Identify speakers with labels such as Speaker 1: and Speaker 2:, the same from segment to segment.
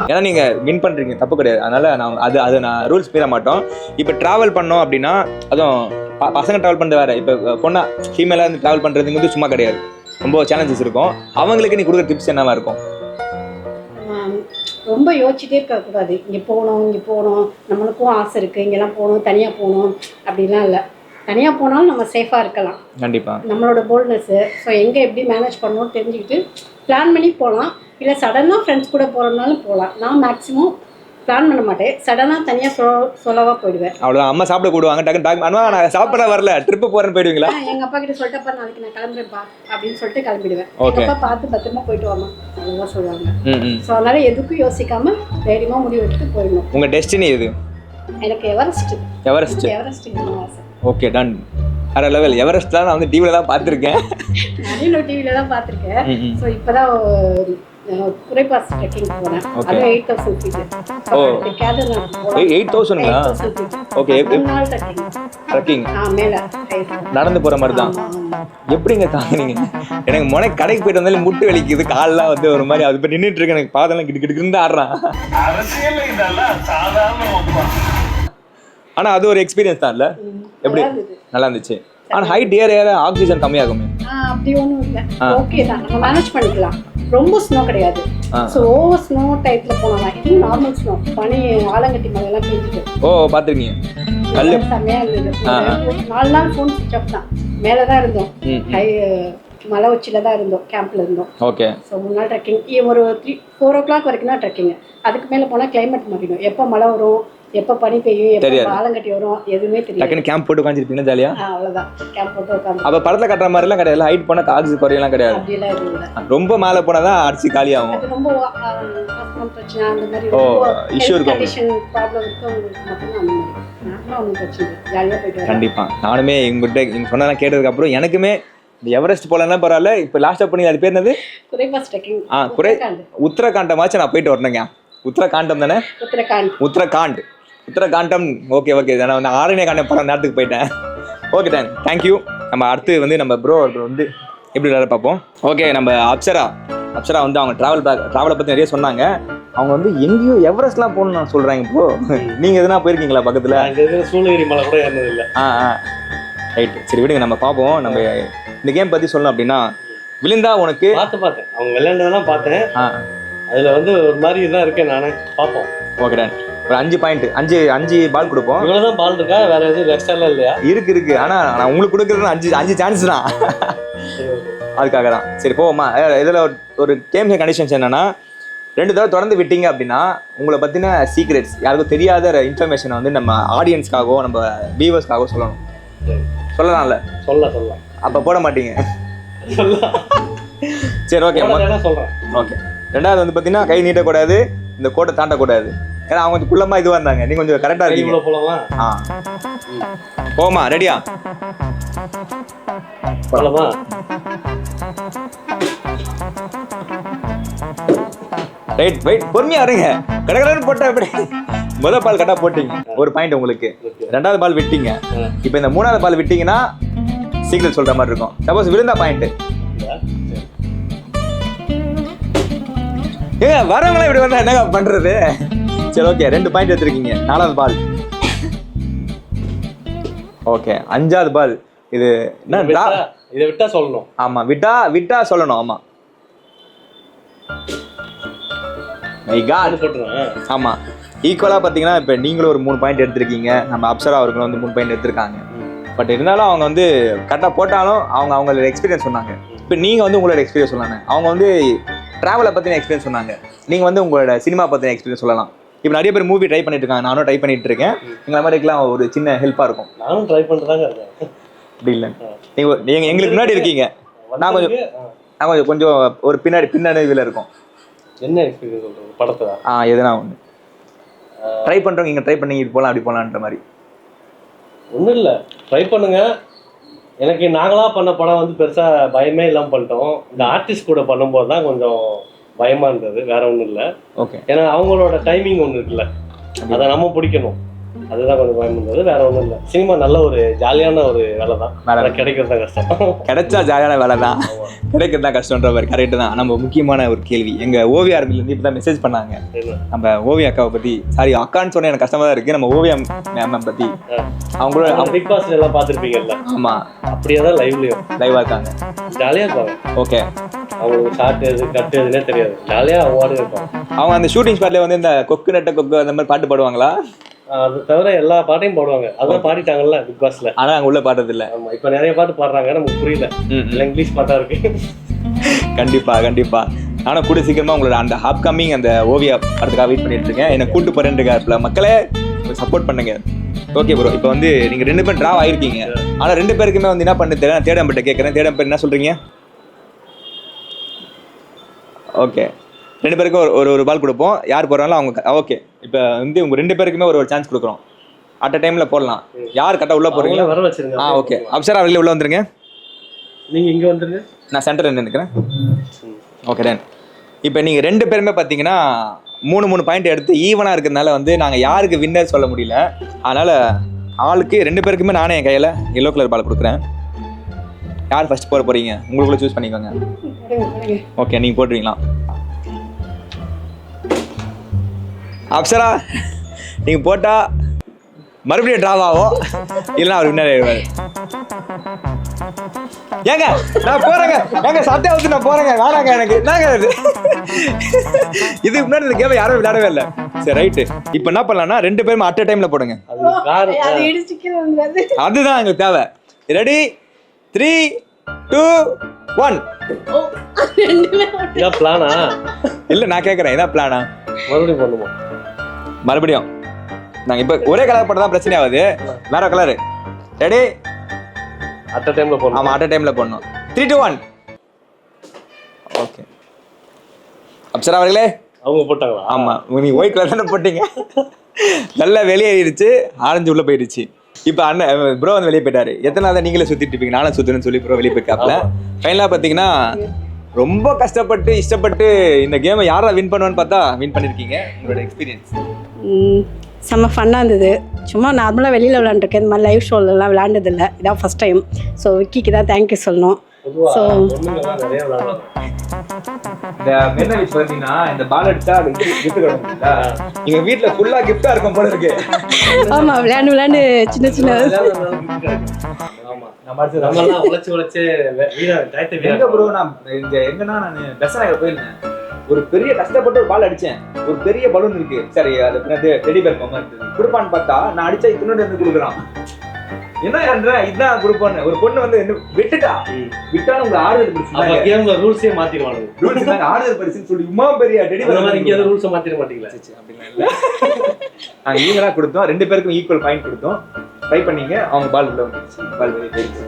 Speaker 1: ஏன்னா நீங்க வின் பண்றீங்க, தப்பு கிடையாது. அதனால நான் ரூல்ஸ் மீற மாட்டோம். இப்போ டிராவல் பண்ணோம் அப்படின்னா, அதுவும் பசங்க டிராவல் பண்ணுறது வேற. இப்போ பொண்ணா ஃபீமேலாக இருந்து டிராவல் பண்ணுறதுங்கிறது சும்மா கிடையாது, ரொம்ப சேலஞ்சஸ் இருக்கும். அவங்களுக்கு நீ கொடுக்குற டிப்ஸ் என்னவா இருக்கும்?
Speaker 2: ரொம்ப யோசிச்சுட்டே இருக்கக்கூடாது. இங்கே போகணும், நம்மளுக்கும் ஆசை இருக்குது, இங்கெல்லாம் போகணும், தனியாக போகணும் அப்படிலாம் இல்லை. தனியாக போனாலும் நம்ம சேஃபாக இருக்கலாம். கண்டிப்பாக நம்மளோட போல்ட்னஸ்ஸு. ஸோ எங்கே எப்படி மேனேஜ் பண்ணணும்னு தெரிஞ்சுக்கிட்டு பிளான் பண்ணி போகலாம். இல்லை சடனாக ஃப்ரெண்ட்ஸ் கூட போகிறதுனாலும் போகலாம். நான் மேக்ஸிமம் பிளான் பண்ண மாட்டேன், சடனாக தனியாக சொல்லவா போயிடுவேன்.
Speaker 1: அவ்வளோ அம்மா சாப்பிட கூடுவாங்க, டக்கு அம்மா நான் சாப்பிட வரல, ட்ரிப்பு போகிறேன்னு போயிடுவீங்களா?
Speaker 2: எங்கள் அப்பா கிட்ட சொல்லிட்டப்பா நாளைக்கு நான் கிளம்புறேன்ப்பா அப்படின்னு சொல்லிட்டு கிளம்பிடுவேன். அப்பா பார்த்து பத்திரமா போயிட்டு வாமா அவ்வளோதான் சொல்லுவாங்க. ஸோ அதனால எதுக்கும் யோசிக்காம தைரியமாக முடிவு எடுத்துட்டு போயிடணும்.
Speaker 1: உங்கள் டெஸ்டினி எது?
Speaker 2: எனக்கு எவரெஸ்ட் ஆசை.
Speaker 1: Okay, done. வேற லெவல். எவரெஸ்ட்லாம் நான் வந்து டிவில தான் பார்த்துருக்கேன்,
Speaker 2: நிறைய டிவில தான் பார்த்துருக்கேன். ஸோ இப்போதான் குறைபாஸ் ட்ரெக்கிங் போனேன். அது 8000 ஃபீட்.
Speaker 1: ஓ 8000ங்களா? ஓகே. ட்ரெக்கிங்
Speaker 2: மேல
Speaker 1: நடந்து போற மாதிரி தான். எப்படிங்க தாங்குனீங்க? எனக்கு முனை கடைக்கு போயிட்டு வந்தாலும் முட்டு வலிக்குது, கால்லாம் வந்து ஒரு மாதிரி அது இப்போ நின்றுட்டு இருக்கு. எனக்கு பாதெல்லாம் கிட்டு ஆடுறான். ஆனால் அது ஒரு எக்ஸ்பீரியன்ஸ் தான் இல்லை? எப்படி நல்லா இருந்துச்சு. ஆனால் ஹைட் ஏற ஆக்சிஜன் கம்மியாகுமே?
Speaker 2: அப்படி ஒன்றும் இல்லை, ஓகே தான், நம்ம மேனேஜ் பண்ணிக்கலாம். ரொம்ப ஸ்னோ கிடையாது. ஸோ ஓவர் ஸ்னோ டைப்ல போனலாம். இது நார்மல் ஸ்னோ, பனி ஆலங்கட்டி மழையெல்லாம் பெஞ்சிட்டு.
Speaker 1: ஓ பார்த்துருக்கீங்க? கல்
Speaker 2: செம்மையா இருந்தது. 4 நாள் ஃபோன் சுவிட்ச் ஆஃப் தான். மேலே தான் இருந்தோம், மலை உச்சியில தான் இருந்தோம், கேம்ப்ல இருந்தோம்.
Speaker 1: ஓகே.
Speaker 2: ஸோ 3 நாள் ட்ரெக்கிங். ஒரு 4 o'clock வரைக்கும் தான் ட்ரெக்கிங். அதுக்கு மேலே போனால் கிளைமேட் மாறிடும். எப்போ மழை வரும், எப்போ பனி பெய்யும், எப்போ ஆலங்கட்டி வரும், எதுவுமே தெரியாது.
Speaker 1: கேம்ப் போட்டு உட்காந்துருப்பீங்க ஜாலியா?
Speaker 2: அவ்வளோதான், கேம்ப் போட்டு உட்காந்து.
Speaker 1: அப்போ படத்தில் கட்டுற மாதிரிலாம் கிடையாது, ஹைட் போனால் ஆக்சிஜன் குறையெல்லாம் கிடையாது?
Speaker 2: அப்படியெல்லாம் இல்லை.
Speaker 1: ரொம்ப மேலே போனால் தான் அடிச்சு காலி ஆகும்.
Speaker 2: ரொம்ப பிரச்சனை அந்த மாதிரி
Speaker 1: இஷ்யூ இருக்கும்,
Speaker 2: ப்ராப்ளம் இருக்கவங்களுக்கு மட்டும் அந்த மாதிரி. நானும் ஒன்றும் பிரச்சனை இல்லை, ஜாலியாக போயிட்டு.
Speaker 1: கண்டிப்பாக நானுமே எங்ககிட்ட நீங்கள் சொன்னதெல்லாம் கேட்டதுக்கு அப்புறம் எனக்குமே இந்த எவரெஸ்ட் போலன்னா பரவாயில்ல. இப்போ லாஸ்ட்டாக பண்ணி அது பேர் என்னது?
Speaker 2: குறைபாஸ் ட்ரெக்கிங்.
Speaker 1: உத்தரகாண்டமாச்சும் நான் போயிட்டு வரணுங்க. உத்தரகாண்டம் தானே? உத்தரகாண்டம். ஓகே. நான் ஆரண்ய காண்டம் படம் நேரத்துக்கு போயிட்டேன். ஓகே தான், தேங்க்யூ. நம்ம அடுத்து வந்து நம்ம ப்ரோ வந்து எப்படி விளையாட பார்ப்போம். ஓகே, நம்ம அப்சரா வந்து அவங்க ட்ராவலை பற்றி நிறைய சொன்னாங்க. அவங்க வந்து எங்கேயோ எவரெஸ்ட்லாம் போகணும்னு நான் சொல்கிறாங்க. இப்போ நீங்கள் எதுனா போயிருக்கீங்களா பக்கத்தில்?
Speaker 3: சூளகிரி மலை கூட ஏறினதில்லை.
Speaker 1: ரைட், சரி விடுங்க, நம்ம பார்ப்போம். நம்ம இந்த கேம் பற்றி சொல்லணும் அப்படின்னா, விழுந்தா உனக்கு
Speaker 3: பார்த்தேன் அவங்க விளையாண்டதெல்லாம் பார்த்தேன். அதில் வந்து ஒரு மாதிரி தான் இருக்கேன் நானே. பார்ப்போம்.
Speaker 1: Okay done. ஒரு 5 பாயிண்ட், 5 பால் கொடுப்போம்.
Speaker 3: இவ்வளோதான் பால் இருக்கா? வேற எதுவும் எக்ஸ்ட்ராலாம் இல்லையா?
Speaker 1: இருக்கு. ஆனால் நான் உங்களுக்கு கொடுக்குறது 5 சான்ஸ் தான். அதுக்காக தான். சரி போவோமா? இதில் ஒரு கேம் கண்டிஷன்ஸ் என்னன்னா, 2 தடவை தொடர்ந்து விட்டீங்க அப்படின்னா உங்களை பற்றின சீக்ரெட்ஸ், யாருக்கும் தெரியாத இன்ஃபர்மேஷனை வந்து நம்ம ஆடியன்ஸ்க்காகவோ நம்ம வியூவர்ஸ்க்காகவோ சொல்லணும். சொல்லலாம்ல?
Speaker 3: சொல்லலாம்.
Speaker 1: அப்போ போட மாட்டீங்க? சரி ஓகே
Speaker 3: சொல்கிறேன்.
Speaker 1: ஓகே. 2வது வந்து பார்த்தீங்கன்னா, கை நீட்டக்கூடாது, இந்த கோட்டை தாண்டக்கூடாது. ஏன்னா அவங்க கொஞ்சம் குள்ளமாக இதுவாக இருந்தாங்க, நீங்கள் கொஞ்சம் கரெக்டாக இருக்கீங்க.
Speaker 3: போகலாமா?
Speaker 1: போமா, ரெடியா?
Speaker 3: போகலாமா?
Speaker 1: வெயிட் பொறுமையா இருங்க. கடகடன்னு போட்டா எப்படி? முதல் பால் கரெக்டாக போட்டீங்க, ஒரு பாயிண்ட் உங்களுக்கு. 2வது பால் விட்டீங்க. இப்போ இந்த 3வது பால் விட்டீங்கன்னா சீக்கிரம் சொல்ற மாதிரி இருக்கும். சப்போஸ் விழுந்தா பாயிண்ட். ஏங்க வரவங்களாம் இப்படி வந்தா என்னங்க பண்றது? சரி ஓகே, 2 பாயிண்ட் எடுத்துருக்கீங்க. 4வது பால். ஓகே, 5வது பால். இது என்ன?
Speaker 3: இதை விட்டா சொல்லணும்.
Speaker 1: ஆமா, விட்டா சொல்லணும். ஆமா, ஆமா. ஈக்குவலா பாத்தீங்கன்னா இப்ப நீங்களும் ஒரு 3 பாயிண்ட் எடுத்திருக்கீங்க, நம்ம அப்சரா அவர்களும் வந்து 3 பாயிண்ட் எடுத்திருக்காங்க. பட் இருந்தாலும் அவங்க வந்து கரெக்டாக போட்டாலும் அவங்களோட எக்ஸ்பீரியன்ஸ் சொன்னாங்க. இப்போ நீங்கள் வந்து உங்களோட எக்ஸ்பீரியன்ஸ் சொன்னாங்க. அவங்க வந்து ட்ராவலை பற்றின எக்ஸ்பீரியன்ஸ் சொன்னாங்க. நீங்கள் வந்து உங்களோட சினிமா பற்றின எக்ஸ்பீரியன்ஸ் சொல்லலாம். இப்போ நிறைய பேர் மூவி ட்ரை பண்ணிட்டு இருக்காங்க, நானும் ட்ரை பண்ணிட்டு இருக்கேன். எங்களை மாதிரி இருக்கலாம், ஒரு சின்ன ஹெல்ப்பாக இருக்கும்.
Speaker 3: நானும் ட்ரை பண்ணிட்டு இருக்கேன்.
Speaker 1: அப்படி இல்லை, நீங்கள் எங்களுக்கு முன்னாடி இருக்கீங்க, நான் கொஞ்சம் ஒரு பின்னாடி இதில் இருக்கும்.
Speaker 3: என்ன எக்ஸ்பீரியன்ஸ் சொல்கிறது படத்தில்?
Speaker 1: எதுனா ஒன்று ட்ரை பண்ணுறவங்க இங்கே ட்ரை பண்ணி இது போகலாம் அப்படி போகலான்ற மாதிரி.
Speaker 3: ஒன்றும் இல்லை, ட்ரை பண்ணுங்க. எனக்கு நாங்களாக பண்ண படம் வந்து பெருசாக பயமே இல்லாமல் பண்ணிட்டோம். இந்த ஆர்டிஸ்ட் கூட பண்ணும்போது தான் கொஞ்சம் பயமாக இருந்தது, வேற ஒன்றும் இல்லை.
Speaker 1: ஓகே.
Speaker 3: ஏன்னா அவங்களோட டைமிங் ஒன்று இருக்குல்ல, அதை நம்ம பிடிக்கணும். அதுதான் கொஞ்சம் பயம் இருந்தது, வேற ஒன்றும் இல்லை. சினிமா நல்ல ஒரு ஜாலியான ஒரு வேலை தான், கிடைக்கிறது தான் கஷ்டம்.
Speaker 1: கிடைச்சா ஜாலியான வேலை தான், கிடைக்கிறது தான் கஷ்டன்ற மாதிரி. கரெக்டு தான். நம்ம முக்கியமான ஒரு கேள்வி, எங்கள் ஓவியா ஆர்மிலேருந்து இப்போ தான் மெசேஜ் பண்ணாங்க. நம்ம ஓவியா அக்காவை பற்றி, சாரி அக்கான்னு சொன்ன எனக்கு கஷ்டமாக தான் இருக்குது. நம்ம ஓவியா மேம் பற்றி அவங்களோட
Speaker 3: பிக் பாஸ்ல எல்லாம் பார்த்துருப்பீங்கல்ல?
Speaker 1: ஆமாம்,
Speaker 3: அப்படியே தான் லைவாக
Speaker 1: இருக்காங்க,
Speaker 3: ஜாலியாக இருப்பாங்க.
Speaker 1: ஓகே,
Speaker 3: அவங்களுக்கு ஷார்ட் எது கட்டு எதுனே தெரியாது, ஜாலியாக அவங்க இருப்பாங்க.
Speaker 1: அவங்க அந்த ஷூட்டிங் ஸ்பாட்ல வந்து இந்த கொக்கு நட்ட கொக்கு அந்த மாதிரி பாட்டு பாடுவாங்களா?
Speaker 3: அது தவிர எல்லா பாட்டையும் பாடுவாங்க. அதான் பாடிட்டாங்கல்ல பிக் பாஸ்ல.
Speaker 1: ஆனா அங்க உள்ள பாடுறது இல்ல.
Speaker 3: ஆமா, இப்ப நிறைய பாட்டு பாடுறாங்க, நமக்கு புரியல, இல்ல இங்கிலீஷ் பாட்டா இருக்கு.
Speaker 1: கண்டிப்பா கண்டிப்பா. நானும் கூட சீக்கிரமா உங்களோட அந்த அப்கமிங் அந்த ஓவியா படத்துக்காக வெயிட் பண்ணிட்டு இருக்கேன். என்ன கூட்டு போறேன்ருக்காருல, மக்களே சப்போர்ட் பண்ணுங்க. ஓகே ப்ரோ, இப்போ வந்து நீங்க 2 பேரும் டிராவ் ஆயிருக்கீங்க. ஆனா 2 பேருக்குமே வந்து என்ன பண்ண தெரியல. தேடம்பட்ட கேட்கறேன், தேடம்பேர் என்ன சொல்றீங்க? ஓகே, 2 பேருக்கும் ஒரு பால் கொடுப்போம். யார் போடுறாங்களோ அவங்க. ஓகே, இப்போ வந்து உங்க 2 பேருக்குமே ஒரு சான்ஸ் கொடுக்குறோம். அட் அ டைம்ல போடலாம். யார் கரெக்டாக உள்ள போறீங்களோ
Speaker 3: வர வச்சிருங்க.
Speaker 1: ஓகே, அப்சரா வெளியில உள்ள வந்துருங்க.
Speaker 3: நீங்க இங்க வந்துருங்க, நான்
Speaker 1: சென்டர்ல நின்னுக்கிறேன். Okay done. இப்போ நீங்க 2 பேருமே பார்த்தீங்கன்னா 3 பாயிண்ட் எடுத்து ஈவனா இருக்கிறதுனால வந்து நாங்க யாருக்கு வின்னர் சொல்ல முடியல. அதனால ஆளுக்கு 2 பேருக்குமே நானே என் கையில எல்லோ கலர் பால் கொடுக்குறேன். யார் ஃபர்ஸ்ட் போட போறீங்க உங்களுக்குள்ள சூஸ் பண்ணிக்கோங்க. ஓகே, நீங்க போடுறீங்களா? அப்சரா நீங்க போட்டா மறுபடியும் டிராவ் ஆகும், இல்லைன்னா அவர் வின்னர் ஆயிடுவாரு. ஏங்க நான் போறேங்க, ஏங்க சட்டையை வந்து நான் போறேங்க, வேணாங்க எனக்கு என்னங்க இதுக்கு முன்னாடி இந்த கேம் யாரும் விளையாடவே இல்லை. சரி ரைட்டு, இப்போ என்ன பண்ணலாம்னா 2 பேரும் அட் அ டைம்ல போடுங்க. அதுதான் எங்களுக்கு தேவை. ரெடி 3 2 1.
Speaker 3: இதான் பிளானா?
Speaker 1: இல்ல நான் கேட்கறேன், இதான் பிளானா?
Speaker 3: மறுபடியும் பண்ணுமா?
Speaker 1: மறுபடியும் நாங்க இப்ப ஒரே கலர் போட்டா தான் பிரச்சனை ஆகுது. வேற கலர். ரெடி?
Speaker 3: அட் அ டைம்ல போடணும்.
Speaker 1: ஆமா, அட் அ டைம்ல போடணும். 3 2 1. ஓகே, அப்சரா அவர்களே
Speaker 3: அவங்க போட்டாங்களா?
Speaker 1: ஆமா, நீங்க ஒயிட் கலர் தானே போட்டீங்க. நல்லா வெளியேறிடுச்சு, ஆரஞ்சு உள்ள போயிடுச்சு. இப்போ அண்ணன் ப்ரோ வந்து வெளியே போயிட்டாரு. எத்தனை நாள் தான் நீங்களே சுத்திட்டு இருப்பீங்க, நானும் சுத்துறேன்னு சொல்லி ப்ரோ வெளியே போயிருக்காப்ல. ஃபைனலா பாத்தீங்கன்னா ரொம்ப கஷ்டப்பட்டு இஷ்டப்பட்டு இந்த கேமை யாரா வின் பண்ணுவான்னு பார்த்தா வின் பண்ணிருக்கீங்க. உங்களோட எக்ஸ்பீரியன்ஸ்?
Speaker 2: செம்ம ஃபன்னாக இருந்தது. சும்மா நார்மலாக வெளியில் விளாண்டுருக்கேன், இந்த மாதிரி லைவ் ஷோலெலாம் விளாண்டதில்லை, இதான் ஃபஸ்ட் டைம். ஸோ விக்கிக்கு தான் தேங்க்யூ சொல்லணும். ஸோ
Speaker 1: இந்த மென்ன வச்சு பார்த்தீங்கன்னா இந்த பால் அடிச்சா கிஃப்ட் கிடைக்குங்களா? எங்க வீட்ல ஃபுல்லா கிஃப்டா இருக்கும் போல இருக்கு.
Speaker 2: ஆமா, விளையாண்டு சின்ன சின்ன
Speaker 1: போயிருந்தேன். ஒரு பெரிய கஷ்டப்பட்டு ஒரு பால் அடிச்சேன். ஒரு பெரிய பலூன் இருக்கு, சரி அது டெடி பேர் பொம்மை இருக்குது, கொடுப்பான்னு பார்த்தா நான் அடிச்சா இத்தனோட இருந்து கொடுக்குறான். என்ன பண்ற, இதான் கொடுப்பான்னு. ஒரு பொண்ணு வந்து விட்டுட்டா, விட்டாலும் உங்க ஆறுதல் பரிசு
Speaker 3: கேம்ல ரூல்ஸே மாத்திடுவாங்க.
Speaker 1: ரூல்ஸ் தாங்க ஆறுதல் பரிசுன்னு சொல்லி உமா பெரிய டெடி பேர்
Speaker 3: மாதிரி இங்க ரூல்ஸை மாத்திர மாட்டீங்களா?
Speaker 1: அப்படின்னா இல்ல, நாங்க ஈவனா கொடுத்தோம். 2 பேருக்கும் ஈக்குவல் பாயிண்ட் கொடுத்தோம். ட்ரை பண்ணீங்க, அவங்க பால் உள்ள வந்துருச்சு, பால் வெளியே போயிடுச்சு.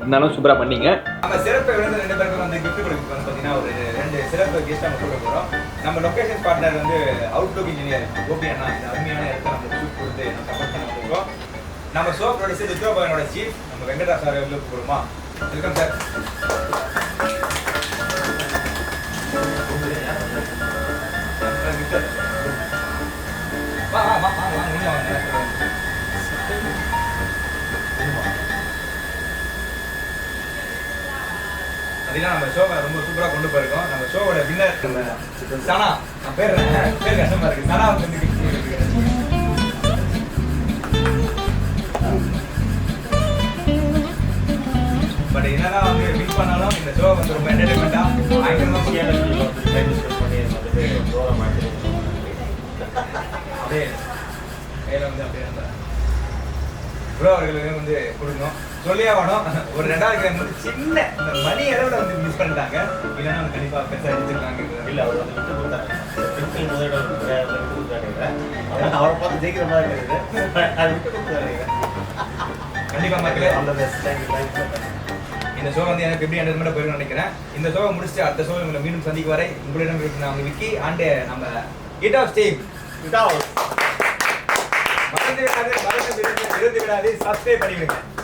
Speaker 1: இருந்தாலும் சூப்பரா பண்ணீங்க. நம்ம சிறப்பு விருது 2 பேருக்கும் வந்து கிஃப்ட் கொடுக்க வந்து பாத்தீங்கன்னா ஒரு 2 சிறப்பு கெஸ்ட் நம்ம கொடுக்க போறோம். நம்ம லொகேஷன் பார்ட்னர் வந்து அவுட்லுக் இன்ஜினியர் கோபி அண்ணா இந்த அருமையான இடத்தை நம்ம சூட் கொடுத்து நம்ம சப்போர்ட் பண்ண போறோம். நம்ம ஷோ ப்ரொடியூசர் ருத்ரபாயனோட சீஃப் நம்ம வெங்கடா சார் எவ்வளவு போறோமா? Welcome sir. அதெல்லாம் நம்ம ஷோவை ரொம்ப சூப்பரா கொண்டு போயிருக்கோம். நம்ம ஷோவோட வின்னர் சனா, நான் பேர் கஷ்டமா இருக்கு, சனா வந்து பட் என்னதான் வந்து வின் பண்ணாலும் இந்த ஷோ வந்து ரொம்ப என்டர்டைன்மெண்டா பயங்கரமா அப்படியே கையில வந்து அப்படியே ப்ரோ அவர்களுக்கு வந்து கொடுக்கணும். சொல்லியே வேணும், ஒரு 2வது கேம் வந்து சின்ன இந்த மணி அளவில் வந்து மிஸ் பண்ணிட்டாங்க. இல்லைன்னா அவங்க கண்டிப்பாக பெருசாக அடிச்சிருக்காங்க. இல்லை, அவர் வந்து விட்டு கொடுத்தாங்க. அவரை பார்த்து ஜெயிக்கிற மாதிரி இருக்குது, அது விட்டு கொடுத்தாங்க. கண்டிப்பாக மக்களே இந்த ஷோ வந்து எனக்கு எப்படி என்டர்மெண்ட்டாக போயிருன்னு நினைக்கிறேன். இந்த ஷோவை முடிச்சுட்டு அடுத்த ஷோ உங்களை மீண்டும் சந்திக்க வரை உங்களிடம் நான் விக்கி அண்ட் நம்ம கிட் ஆஃப் ஸ்டீவ் மறந்து விடாது, சப்ஸ்கிரைப் பண்ணிவிடுங்க.